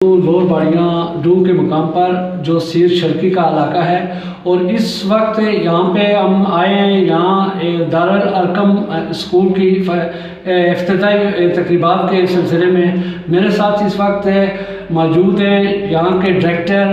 Lower باڑیاں ڈوم کے مقام پر جو سیر شرقی کا علاقہ ہے، اور اس وقت یہاں پہ ہم آئے ہیں۔ یہاں دارالارقم اسکول کی افتتاحی تقریبات کے سلسلے میں میرے ساتھ اس وقت موجود ہیں یہاں کے ڈائریکٹر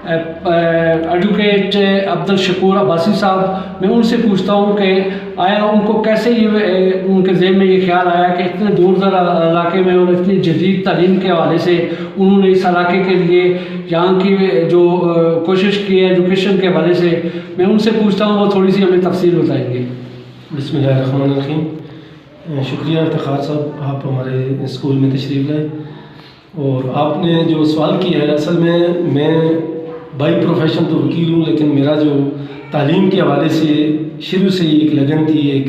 ایڈوکیٹ عبدالشکور عباسی صاحب۔ میں ان سے پوچھتا ہوں کہ آیا ان کو کیسے ان کے ذہن میں یہ خیال آیا کہ اتنے دور دراز علاقے میں اور اتنی جدید تعلیم کے حوالے سے انہوں نے اس علاقے کے لیے یہاں کی جو کوشش کی ہے ایجوکیشن کے حوالے سے۔ میں ان سے پوچھتا ہوں، وہ تھوڑی سی ہمیں تفصیل بتائیں گے۔ بسم اللہ الرحمن الرحیم۔ شکریہ افتخار صاحب، آپ ہمارے اسکول میں تشریف لائے، اور آپ نے جو سوال کیا ہے، اصل میں بائی پروفیشن تو وکیل ہوں، لیکن میرا جو تعلیم کے حوالے سے شروع سے ہی ایک لگن تھی، ایک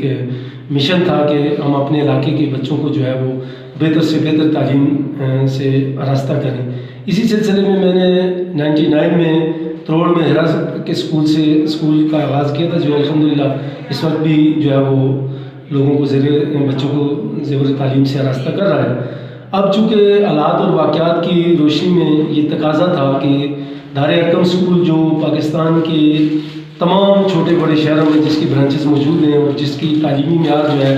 مشن تھا کہ ہم اپنے علاقے کے بچوں کو جو ہے وہ بہتر سے بہتر تعلیم سے آراستہ کریں۔ اسی سلسلے میں نے 99 میں تروڑ میں ہراس کے اسکول کا آغاز کیا تھا، جو الحمدللہ اس وقت بھی جو ہے وہ لوگوں کو بچوں کو زیور تعلیم سے آراستہ کر رہا ہے۔ اب چونکہ حالات اور واقعات کی روشنی میں یہ تقاضا تھا کہ دارالارقم اسکول جو پاکستان کے تمام چھوٹے بڑے شہروں میں جس کی برانچز موجود ہیں اور جس کی تعلیمی معیار جو ہے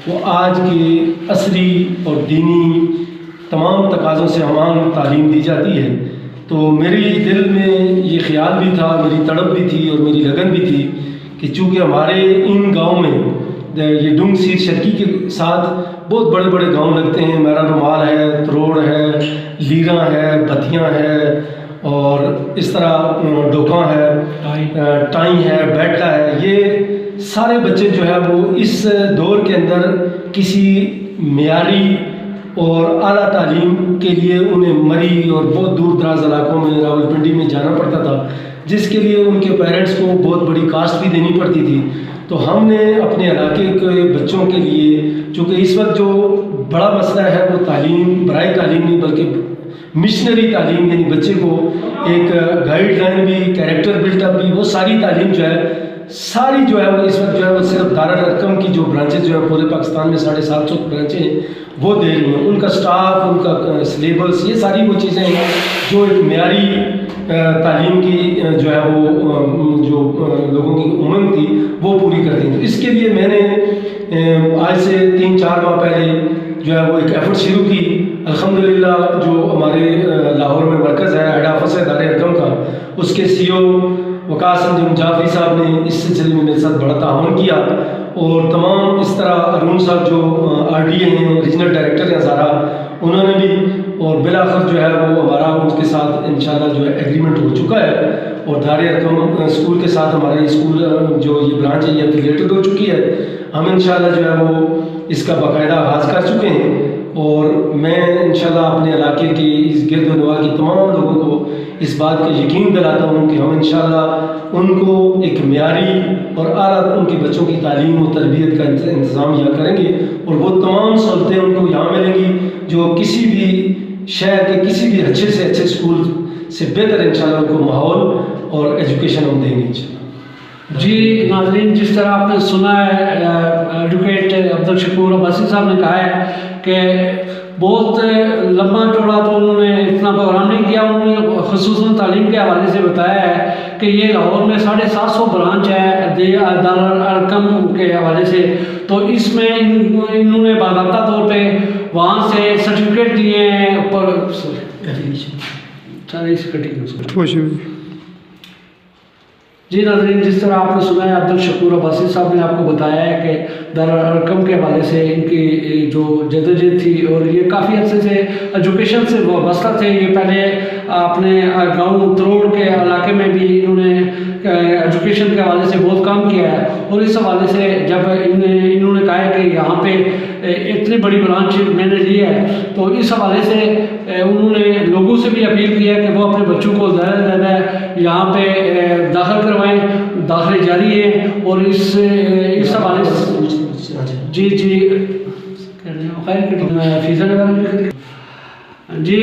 وہ آج کے عصری اور دینی تمام تقاضوں سے ہمان تعلیم دی جاتی ہے، تو میرے دل میں یہ خیال بھی تھا، میری تڑپ بھی تھی اور میری لگن بھی تھی کہ چونکہ ہمارے ان گاؤں میں یہ ڈونگ سیر شرقی کے ساتھ بہت بڑے بڑے گاؤں لگتے ہیں، میرا رومال ہے، تروڑ ہے، لیراں ہے، بتیاں ہے، اور اس طرح ڈوکاں ہے، ٹائیں ہے، بیٹا ہے۔ یہ سارے بچے جو ہے وہ اس دور کے اندر کسی معیاری اور اعلیٰ تعلیم کے لیے انہیں مری اور بہت دور دراز علاقوں میں راولپنڈی میں جانا پڑتا تھا، جس کے لیے ان کے پیرنٹس کو بہت بڑی کاسٹ بھی دینی پڑتی تھی۔ تو ہم نے اپنے علاقے کے بچوں کے لیے، چونکہ اس وقت جو بڑا مسئلہ ہے وہ تعلیم، برائے تعلیم نہیں بلکہ مشنری تعلیم، یعنی بچے کو ایک گائیڈ لائن بھی، کیریکٹر بلٹ اپ بھی، وہ ساری تعلیم جو ہے وہ اس وقت جو ہے وہ صرف دارالارقم کی جو برانچز جو ہے پورے پاکستان میں 750 برانچیں ہیں وہ دے رہی ہیں۔ ان کا سٹاف، ان کا سلیبس، یہ ساری وہ چیزیں ہیں جو ایک معیاری تعلیم کی جو ہے وہ جو لوگوں کی امنگ تھی وہ پوری کر دی۔ تو اس کے لیے میں نے آج سے 3-4 ماہ پہلے جو ہے وہ ایک ایفرٹ شروع کی۔ الحمدللہ جو ہمارے لاہور میں مرکز ہے، ہیڈ آفس ہے دارالارقم کا، اس کے CEO وقاص احمد جعفری صاحب نے اس سلسلے میں میرے ساتھ بڑا تعاون کیا، اور تمام اس طرح ارون صاحب جو RDA ہیں، ریجنل ڈائریکٹر ہیں زارا، انہوں نے بھی، اور بالآخر جو ہے وہ ہمارا ان کے ساتھ انشاءاللہ جو ہے ایگریمنٹ ہو چکا ہے، اور دارالارقم اسکول کے ساتھ ہمارا یہ اسکول جو یہ برانچ ہے یہ ایفیلیٹڈ ہو چکی ہے۔ ہم انشاءاللہ جو ہے وہ اس کا باقاعدہ آغاز کر چکے ہیں، اور میں انشاءاللہ اپنے علاقے کے اس گرد و نواح کے تمام لوگوں کو اس بات کا یقین دلاتا ہوں کہ ہم انشاءاللہ ان کو ایک معیاری اور اعلیٰ ان کے بچوں کی تعلیم و تربیت کا انتظام یہاں کریں گے، اور وہ تمام سہولتیں ان کو یہاں ملیں گی جو کسی بھی شہر کے کسی بھی اچھے سے اچھے اسکول سے بہتر انشاءاللہ ان کو ماحول اور ایجوکیشن ہم دیں گے انشاءاللہ۔ جی ناظرین، جس طرح آپ نے سنا ہے ایڈوکیٹ عبدالشکور عباسی صاحب نے کہا ہے کہ بہت لمبا چوڑا تو انہوں نے اتنا پروگرام نہیں کیا، انہوں نے خصوصاً تعلیم کے حوالے سے بتایا ہے کہ یہ لاہور میں 750 برانچ ہے دارالارقم کے حوالے سے، تو اس میں انہوں نے باضابطہ طور پہ وہاں سے سرٹیفکیٹ دیے ہیں جی ناظرین، جس طرح آپ نے سنا ہے عبدالشکور عباسی صاحب نے آپ کو بتایا ہے کہ دارالارقم کے حوالے سے ان کی جو جدوجہد تھی، اور یہ کافی عرصے سے ایجوکیشن سے وابستہ تھے۔ یہ پہلے اپنے گاؤں تروڑ کے علاقے میں بھی انہوں نے ایجوکیشن کے حوالے سے بہت کام کیا ہے، اور اس حوالے سے جب انہوں نے کہا ہے کہ یہاں پہ اتنی بڑی برانچ میں نے لی ہے، تو اس حوالے سے انہوں نے لوگوں سے بھی اپیل کی ہے کہ وہ اپنے بچوں کو زیادہ سے زیادہ یہاں پہ داخل کروائیں، داخلے جاری ہیں، اور اس حوالے سے جی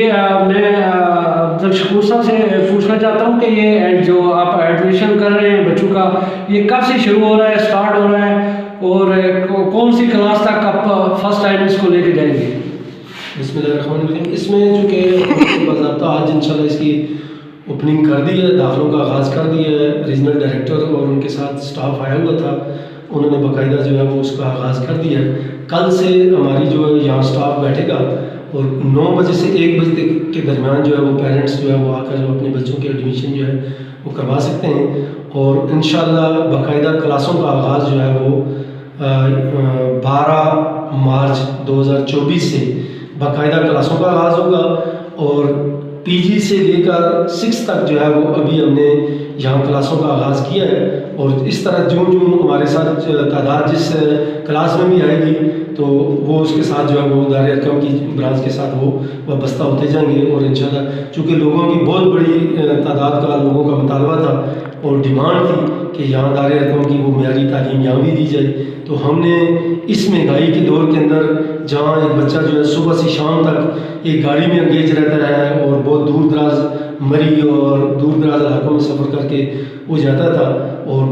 میں عبدالشکور صاحب سے پوچھنا چاہتا ہوں کہ یہ جو آپ ایڈمیشن کر رہے ہیں بچوں کا، یہ کب سے شروع ہو رہا ہے، اسٹارٹ ہو رہا ہے، اور کون سی کلاس تک آپ فرسٹ ٹائم اس کو لے کے جائیں گے؟ بسم اللہ الرحمن الرحیم. اس میں جو کہ باضابطہ آج انشاءاللہ اس کی اوپننگ کر دی ہے, داخلوں کا آغاز کر دیا ہے. ریجنل ڈائریکٹر اور ان کے ساتھ سٹاف آیا ہوا تھا, انہوں نے باقاعدہ جو ہے وہ اس کا آغاز کر دیا ہے. کل سے ہماری جو ہے یہاں سٹاف بیٹھے گا اور 9 بجے سے 1 بجے تک کے درمیان جو ہے وہ پیرنٹس جو ہے وہ آ کر جو اپنے بچوں کے ایڈمیشن جو ہے وہ کروا سکتے ہیں. اور انشاءاللہ باقاعدہ کلاسوں کا آغاز جو ہے وہ 12 مارچ 2024 سے باقاعدہ کلاسوں کا آغاز ہوگا. اور پی جی سے لے کر 6 تک جو ہے وہ ابھی ہم نے یہاں کلاسوں کا آغاز کیا ہے. اور اس طرح جو ہمارے ساتھ تعداد جس کلاس میں بھی آئے گی تو وہ اس کے ساتھ جو ہے وہ دار ارقم کی برانچ کے ساتھ وہ وابستہ ہوتے جائیں گے. اور انشاءاللہ چونکہ لوگوں کی بہت بڑی تعداد کا لوگوں کا مطالبہ تھا اور ڈیمانڈ تھی کہ یہاں دار ارقم کی وہ معیاری تعلیم یہاں بھی دی جائے, تو ہم نے اس مہنگائی کے دور کے اندر جہاں ایک بچہ جو ہے صبح سے شام تک ایک گاڑی میں انگیج رہتا ہے اور بہت دور دراز مری اور دور دراز علاقوں میں سفر کر کے وہ جاتا تھا اور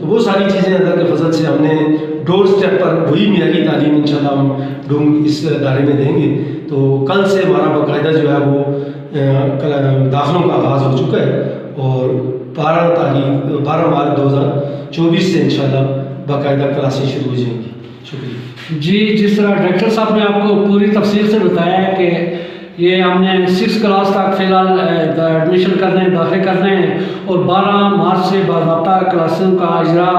تو وہ ساری چیزیں اللہ کے فضل سے ہم نے ڈور اسٹیپ پر وہی معیاری تعلیم انشاءاللہ ہم ڈونگ اس ادارے میں دیں گے. تو کل سے ہمارا باقاعدہ جو ہے وہ داخلوں کا آغاز ہو چکا ہے اور 12 مارچ 2024 سے انشاءاللہ باقاعدہ کلاسیں شروع ہو جائیں گی. شکریہ. جی, جس طرح ڈائریکٹر صاحب نے آپ کو پوری تفصیل سے بتایا ہے کہ یہ ہم نے 6 کلاس تک فی الحال ایڈمیشن کرنے ہیں, داخلے کرنے ہیں اور 12 مارچ سے باضابطہ کلاسوں کا اجرا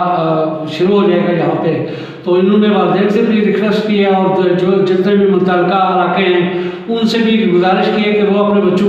شروع ہو جائے گا یہاں پہ. تو انہوں نے والدین سے بھی ریکویسٹ کیا اور جو جتنے بھی متعلقہ علاقے ہیں ان سے بھی گزارش کی ہے کہ وہ اپنے بچوں